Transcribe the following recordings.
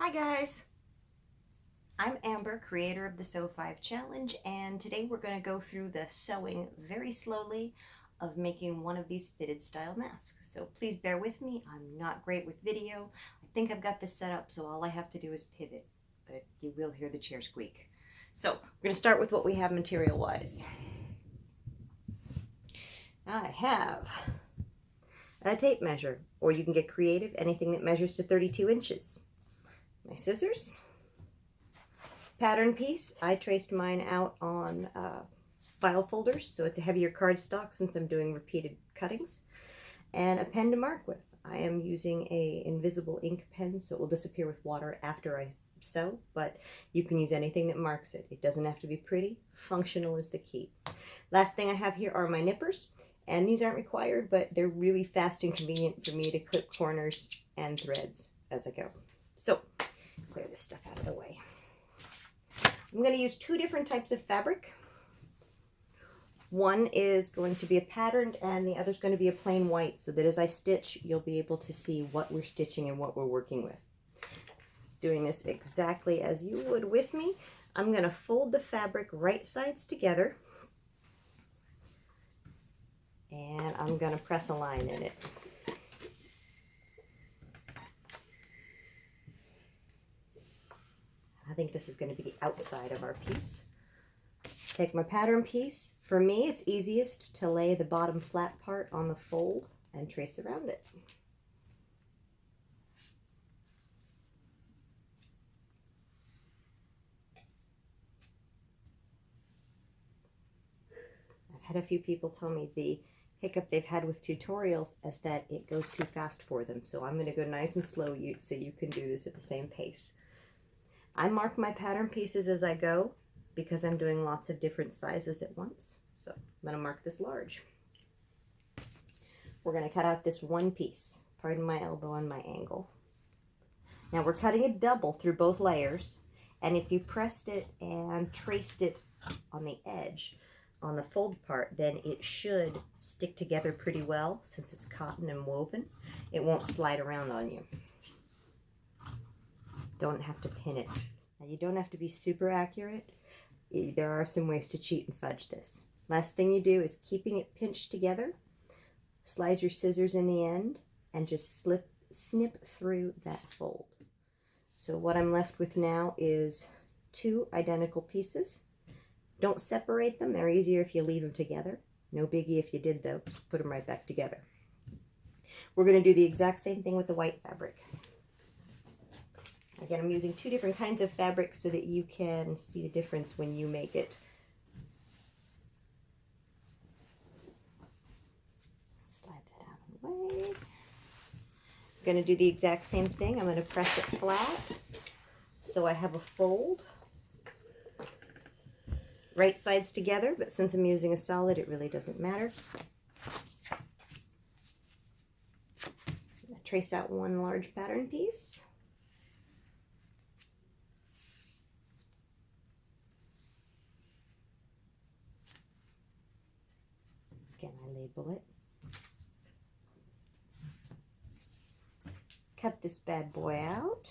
Hi guys, I'm Amber, creator of the Sew 5 Challenge, and today we're going to go through the sewing very slowly of making one of these fitted style masks. So please bear with me, I'm not great with video. I think I've got this set up so all I have to do is pivot, but you will hear the chair squeak. So we're going to start with what we have material wise. I have a tape measure, or you can get creative, anything that measures to 32 inches. My scissors, pattern piece. I traced mine out on file folders, so it's a heavier cardstock since I'm doing repeated cuttings, and a pen to mark with. I am using a invisible ink pen, so it will disappear with water after I sew, but you can use anything that marks it. It doesn't have to be pretty. Functional is the key. Last thing I have here are my nippers, and these aren't required, but they're really fast and convenient for me to clip corners and threads as I go. So clear this stuff out of the way. I'm going to use two different types of fabric. One is going to be a patterned and the other is going to be a plain white, so that as I stitch you'll be able to see what we're stitching and what we're working with. Doing this exactly as you would with me, I'm going to fold the fabric right sides together and I'm going to press a line in it. I think this is going to be the outside of our piece. Take my pattern piece. For me, it's easiest to lay the bottom flat part on the fold and trace around it. I've had a few people tell me the hiccup they've had with tutorials is that it goes too fast for them. So I'm going to go nice and slow so you can do this at the same pace. I mark my pattern pieces as I go because I'm doing lots of different sizes at once. So I'm going to mark this large. We're going to cut out this one piece. Pardon my elbow and my angle. Now we're cutting a double through both layers, and if you pressed it and traced it on the edge, on the fold part, then it should stick together pretty well since it's cotton and woven. It won't slide around on you. Don't have to pin it. Now you don't have to be super accurate. There are some ways to cheat and fudge this. Last thing you do is keeping it pinched together, slide your scissors in the end and just snip through that fold. So what I'm left with now is two identical pieces. Don't separate them, they're easier if you leave them together. No biggie if you did though, put them right back together. We're going to do the exact same thing with the white fabric. Again, I'm using two different kinds of fabric so that you can see the difference when you make it. Slide that out of the way. I'm going to do the exact same thing. I'm going to press it flat so I have a fold. Right sides together, but since I'm using a solid, it really doesn't matter. I'm going to trace out one large pattern piece. Again, I label it. Cut this bad boy out.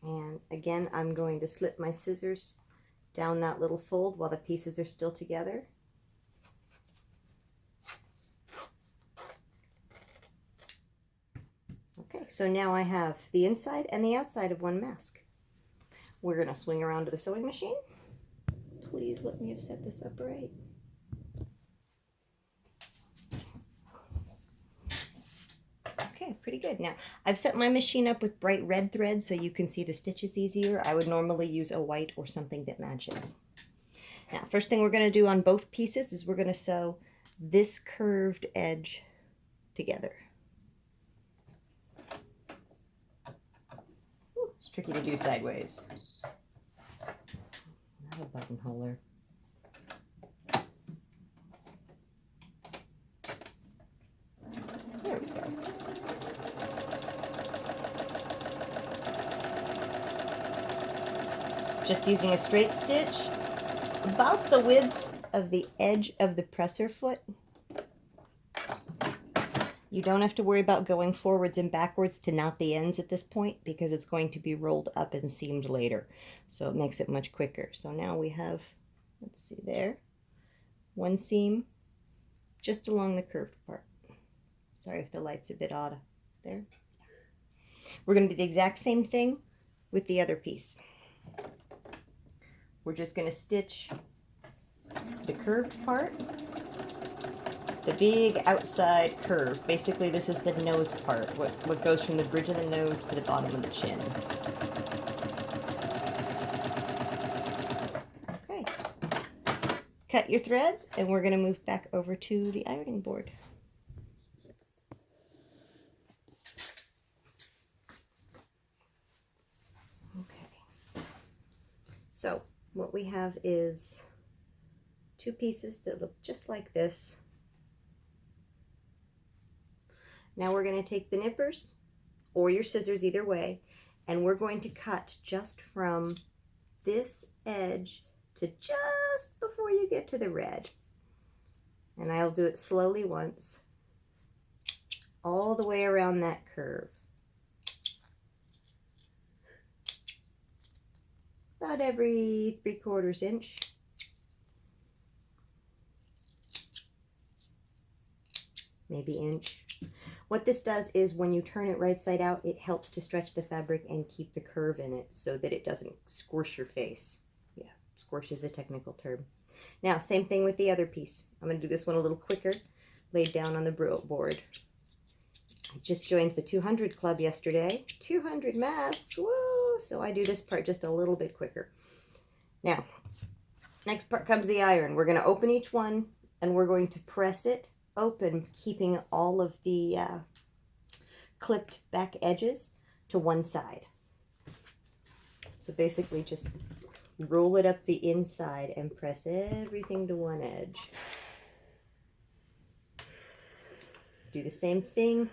And again, I'm going to slip my scissors down that little fold while the pieces are still together. Okay, so now I have the inside and the outside of one mask. We're going to swing around to the sewing machine. Please let me have set this up right. Okay, pretty good. Now, I've set my machine up with bright red thread so you can see the stitches easier. I would normally use a white or something that matches. Now, first thing we're going to do on both pieces is we're going to sew this curved edge together. Ooh, it's tricky to do sideways. Not a buttonholer. There we go. just using a straight stitch, about the width of the edge of the presser foot. You don't have to worry about going forwards and backwards to knot the ends at this point because it's going to be rolled up and seamed later. So it makes it much quicker. So now we have, let's see there, one seam just along the curved part. Sorry if the light's a bit odd there. We're going to do the exact same thing with the other piece. We're just going to stitch the curved part, the big outside curve. Basically, this is the nose part, what goes from the bridge of the nose to the bottom of the chin. Okay. Cut your threads, and we're going to move back over to the ironing board. Okay. So, what we have is two pieces that look just like this. Now we're going to take the nippers or your scissors, either way, and we're going to cut just from this edge to just before you get to the red. And I'll do it slowly once, all the way around that curve. About every 3/4 inch. Maybe inch. What this does is when you turn it right side out, it helps to stretch the fabric and keep the curve in it so that it doesn't squish your face. Yeah, squish is a technical term. Now, same thing with the other piece. I'm going to do this one a little quicker, laid down on the board. I just joined the 200 club yesterday. 200 masks, woo! So I do this part just a little bit quicker. Now, next part comes the iron. We're going to open each one and we're going to press it open, keeping all of the clipped back edges to one side. So basically just roll it up the inside and press everything to one edge. Do the same thing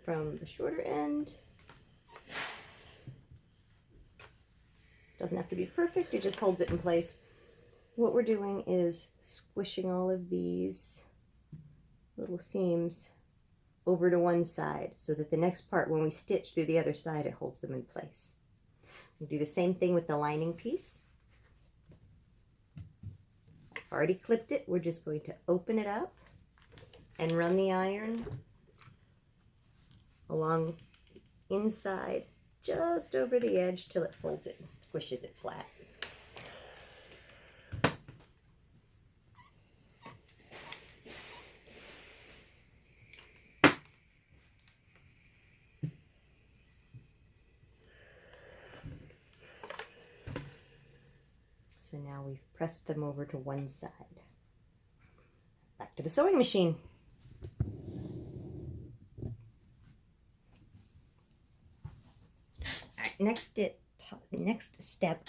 from the shorter end. Doesn't have to be perfect, it just holds it in place. What we're doing is squishing all of these little seams over to one side so that the next part, when we stitch through the other side, it holds them in place. We do the same thing with the lining piece. I've already clipped it. We're just going to open it up and run the iron along the inside just over the edge till it folds it and squishes it flat. So now we've pressed them over to one side. Back to the sewing machine. Next step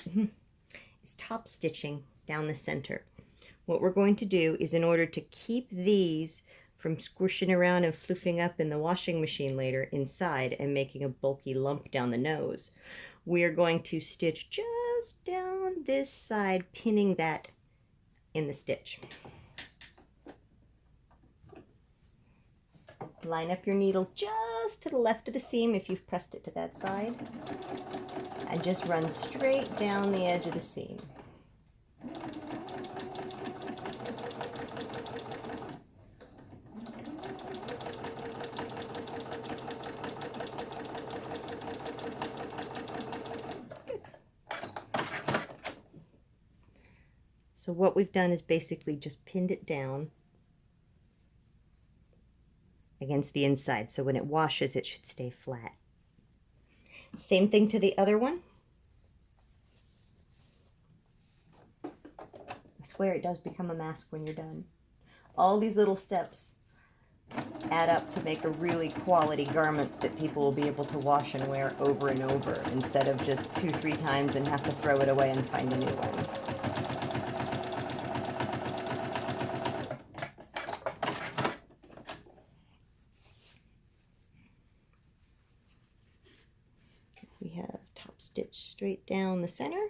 is top stitching down the center. What we're going to do is, in order to keep these from squishing around and floofing up in the washing machine later inside and making a bulky lump down the nose, we are going to stitch just down this side, pinning that in the stitch. Line up your needle just to the left of the seam if you've pressed it to that side, and just run straight down the edge of the seam. So what we've done is basically just pinned it down against the inside, so when it washes it should stay flat. Same thing to the other one. I swear it does become a mask when you're done. All these little steps add up to make a really quality garment that people will be able to wash and wear over and over, instead of just 2-3 times and have to throw it away and find a new one. We have top stitch straight down the center.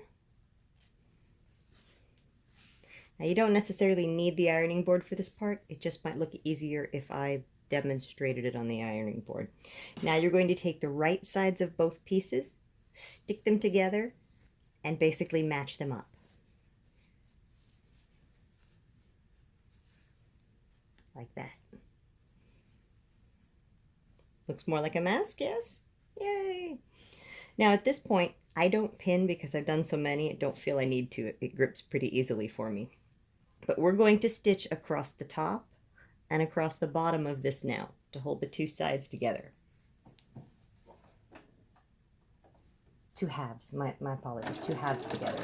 Now you don't necessarily need the ironing board for this part. It just might look easier if I demonstrated it on the ironing board. Now you're going to take the right sides of both pieces, stick them together, and basically match them up. Like that. Looks more like a mask, yes? Yay! Now at this point, I don't pin because I've done so many, I don't feel I need to. It grips pretty easily for me. But we're going to stitch across the top and across the bottom of this now to hold the two sides together. Two halves, my apologies, two halves together.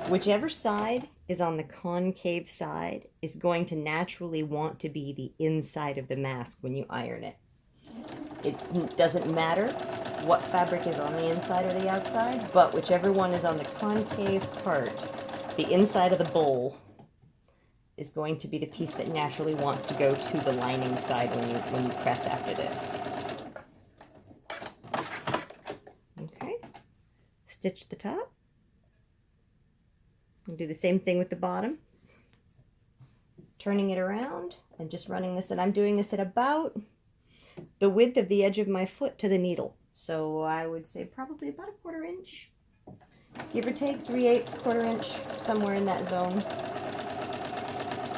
Whichever side is on the concave side is going to naturally want to be the inside of the mask when you iron it. It doesn't matter what fabric is on the inside or the outside, but whichever one is on the concave part, the inside of the bowl is going to be the piece that naturally wants to go to the lining side when you press after this. Okay, stitch the top. And do the same thing with the bottom. Turning it around and just running this, and I'm doing this at about the width of the edge of my foot to the needle. So I would say probably about a 1/4 inch, give or take, 3/8, 1/4 inch, somewhere in that zone.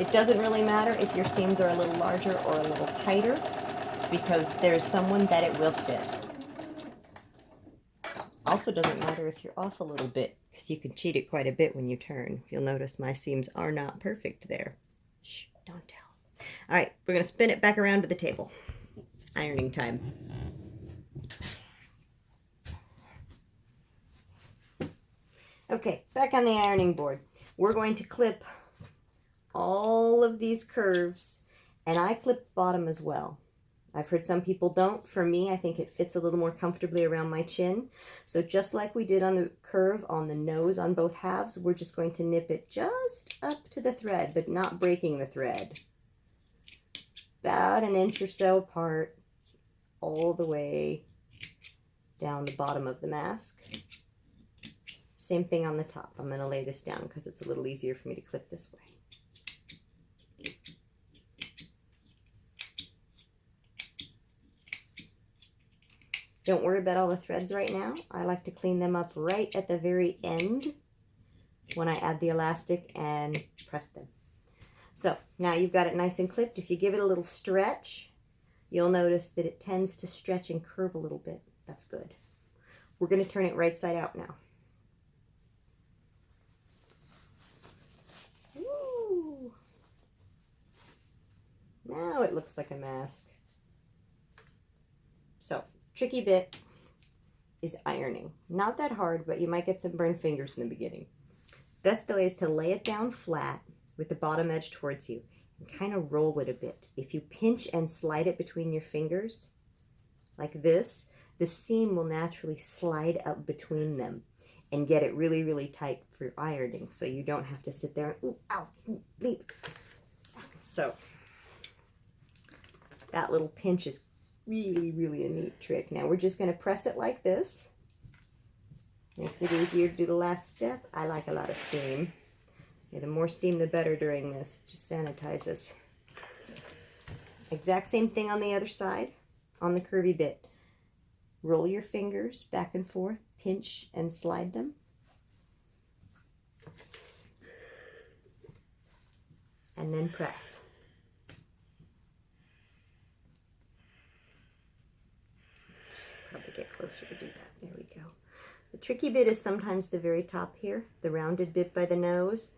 It doesn't really matter if your seams are a little larger or a little tighter, because there's someone that it will fit. Also doesn't matter if you're off a little bit, because you can cheat it quite a bit when you turn. You'll notice my seams are not perfect there. Shh, don't tell. All right, we're going to spin it back around to the table. Ironing time. Okay, back on the ironing board. We're going to clip all of these curves, and I clip bottom as well. I've heard some people don't. For me, I think it fits a little more comfortably around my chin. So just like we did on the curve on the nose on both halves, we're just going to nip it just up to the thread, but not breaking the thread. About 1 inch or so apart, all the way down the bottom of the mask. Same thing on the top. I'm going to lay this down because it's a little easier for me to clip this way. Don't worry about all the threads right now. I like to clean them up right at the very end when I add the elastic and press them. So now you've got it nice and clipped. If you give it a little stretch, you'll notice that it tends to stretch and curve a little bit. That's good. We're going to turn it right side out now. Woo! Now it looks like a mask. So, tricky bit is ironing. Not that hard, but you might get some burned fingers in the beginning. Best way is to lay it down flat with the bottom edge towards you and kind of roll it a bit. If you pinch and slide it between your fingers like this, the seam will naturally slide up between them and get it really, really tight for ironing, so you don't have to sit there and ooh, ow, ooh, bleep. So that little pinch is really, really a neat trick. Now we're just going to press it like this. Makes it easier to do the last step. I like a lot of steam. Yeah, the more steam the better during this. It just sanitizes. Exact same thing on the other side, on the curvy bit. Roll your fingers back and forth, pinch and slide them. And then press. Probably get closer to do that. There we go. The tricky bit is sometimes the very top here, the rounded bit by the nose.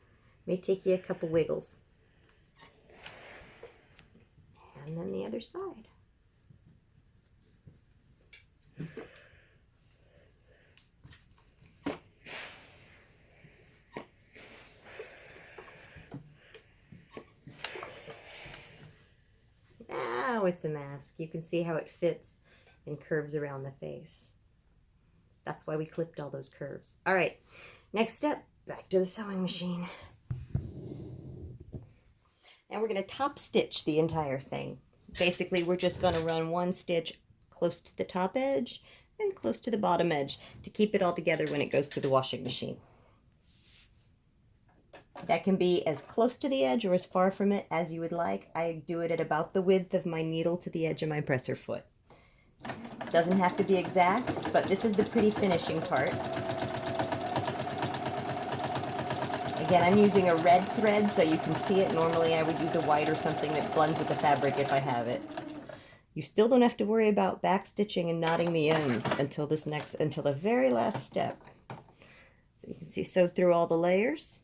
May take you a couple wiggles. And then the other side. Now it's a mask. You can see how it fits and curves around the face. That's why we clipped all those curves. All right, next step, back to the sewing machine. Now we're going to top stitch the entire thing. Basically, we're just going to run one stitch close to the top edge and close to the bottom edge to keep it all together when it goes to the washing machine. That can be as close to the edge or as far from it as you would like. I do it at about the width of my needle to the edge of my presser foot. Doesn't have to be exact, but this is the pretty finishing part. Again, I'm using a red thread so you can see it. Normally I would use a white or something that blends with the fabric if I have it. You still don't have to worry about back stitching and knotting the ends until the very last step. So you can see sewed through all the layers.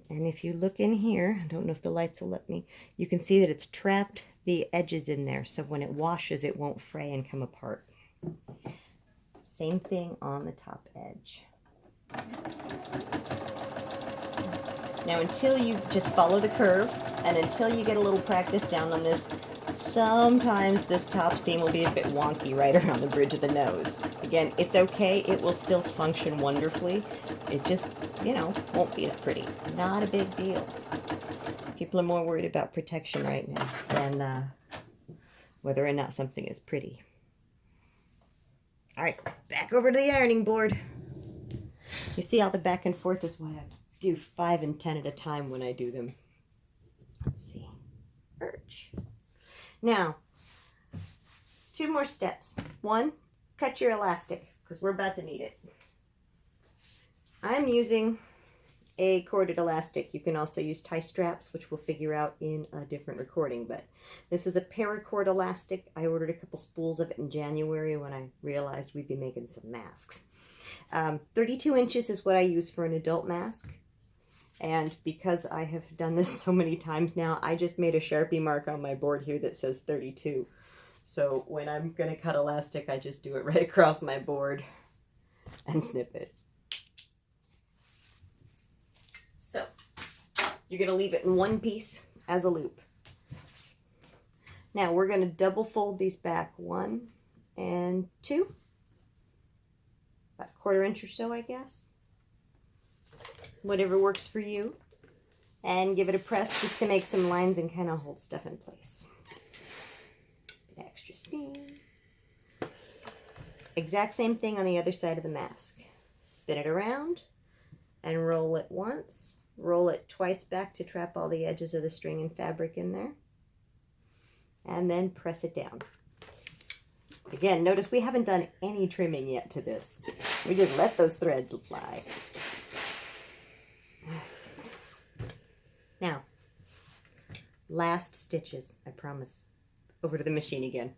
And if you look in here, I don't know if the lights will let me, you can see that it's trapped the edges in there, so when it washes it won't fray and come apart. Same thing on the top edge. Now until you just follow the curve, and until you get a little practice down on this, sometimes this top seam will be a bit wonky right around the bridge of the nose. Again, it's okay, it will still function wonderfully. It just, you know, won't be as pretty. Not a big deal. People are more worried about protection right now than whether or not something is pretty. All right, back over to the ironing board. You see all the back and forth is why I do 5 and 10 at a time when I do them. Let's see. Birch. Now, 2 more steps. 1, cut your elastic, because we're about to need it. I'm using a corded elastic. You can also use tie straps, which we'll figure out in a different recording, but this is a paracord elastic. I ordered a couple spools of it in January when I realized we'd be making some masks. 32 inches is what I use for an adult mask. And because I have done this so many times now, I just made a Sharpie mark on my board here that says 32. So when I'm going to cut elastic, I just do it right across my board and snip it. So you're going to leave it in one piece as a loop. Now we're going to double fold these back 1 and 2. About a 1/4 inch or so, I guess. Whatever works for you. And give it a press just to make some lines and kind of hold stuff in place. Bit extra steam. Exact same thing on the other side of the mask. Spin it around and roll it once. Roll it twice back to trap all the edges of the string and fabric in there. And then press it down. Again, notice we haven't done any trimming yet to this. We just let those threads fly. Now, last stitches, I promise. Over to the machine again.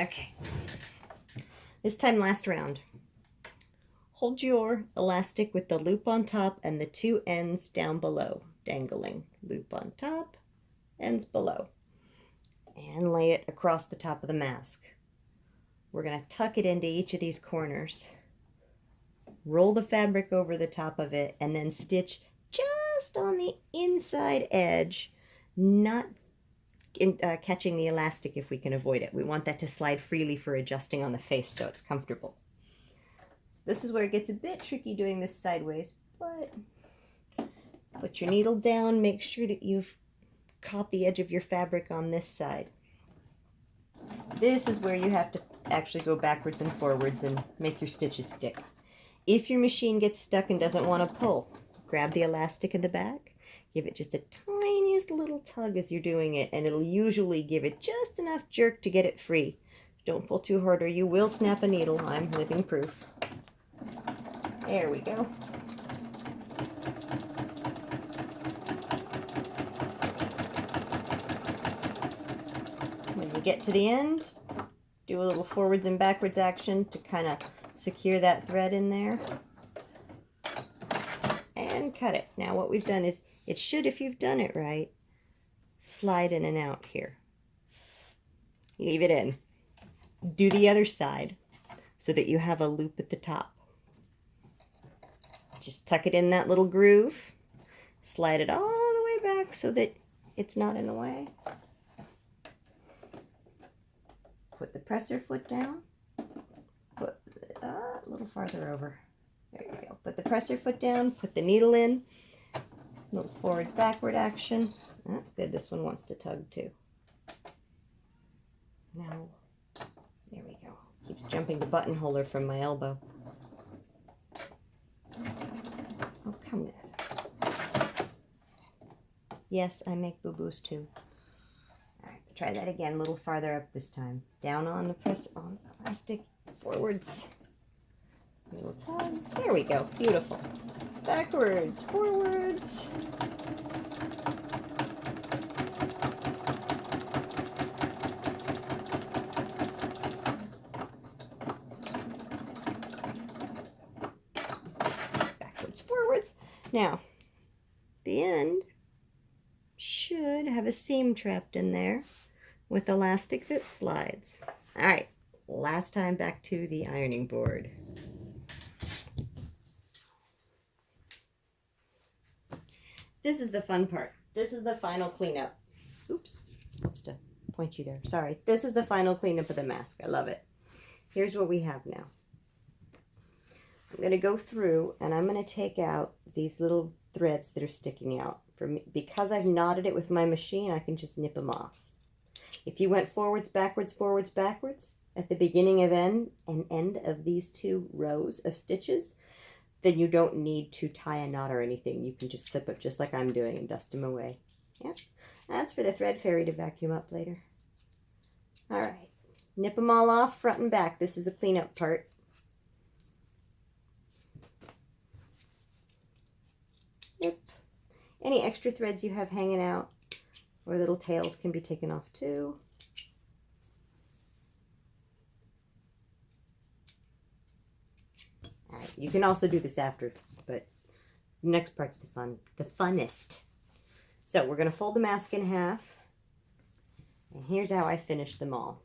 Okay. This time last round. Hold your elastic with the loop on top and the 2 ends down below, dangling. Loop on top, ends below. And lay it across the top of the mask. We're going to tuck it into each of these corners. Roll the fabric over the top of it and then stitch just on the inside edge, not catching the elastic if we can avoid it. We want that to slide freely for adjusting on the face so it's comfortable. So this is where it gets a bit tricky doing this sideways, but put your needle down, make sure that you've caught the edge of your fabric on this side. This is where you have to actually go backwards and forwards and make your stitches stick. If your machine gets stuck and doesn't want to pull, grab the elastic in the back, give it just a tiniest little tug as you're doing it, and it'll usually give it just enough jerk to get it free. Don't pull too hard or you will snap a needle. I'm living proof. There we go. When you get to the end, do a little forwards and backwards action to kind of secure that thread in there. And cut it. Now what we've done is, it should, if you've done it right, slide in and out here. Leave it in. Do the other side so that you have a loop at the top. Just tuck it in that little groove. Slide it all the way back so that it's not in the way. Put the presser foot down. Put a little farther over. There you go. Put the presser foot down. Put the needle in. A little forward backward action. Oh, good. This one wants to tug too. Now, there we go. Keeps jumping the buttonholer from my elbow. Oh, come this. Yes, I make boo-boos too. All right, try that again, a little farther up this time. Down on the press on elastic, forwards. A little tug. There we go. Beautiful. Backwards, forwards. Backwards, forwards. Now, the end should have a seam trapped in there with elastic that slides. All right, last time back to the ironing board. This is the fun part. This is the final cleanup. Oops, helps to point you there. Sorry. This is the final cleanup of the mask. I love it. Here's what we have now. I'm going to go through and I'm going to take out these little threads that are sticking out. For me, because I've knotted it with my machine, I can just nip them off. If you went forwards, backwards, forwards, backwards at the beginning of end of these two rows of stitches, then you don't need to tie a knot or anything. You can just clip it just like I'm doing and dust them away. Yeah, that's for the thread fairy to vacuum up later. All right, nip them all off front and back. This is the cleanup part. Yep. Any extra threads you have hanging out or little tails can be taken off too. All right, you can also do this after, but the next part's the funnest. So we're going to fold the mask in half, and here's how I finish them all.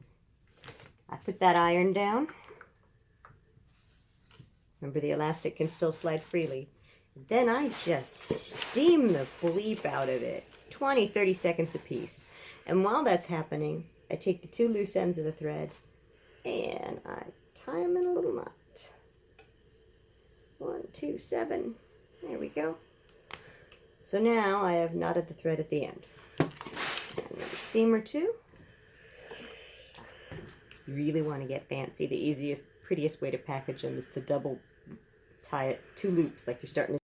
I put that iron down. Remember, the elastic can still slide freely. Then I just steam the bleep out of it, 20-30 seconds a piece. And while that's happening, I take the two loose ends of the thread and I tie them in a little knot. 1, 2, 7. There we go. So now I have knotted the thread at the end. Another steamer too. You really want to get fancy. The easiest, prettiest way to package them is to double tie it 2 loops like you're starting to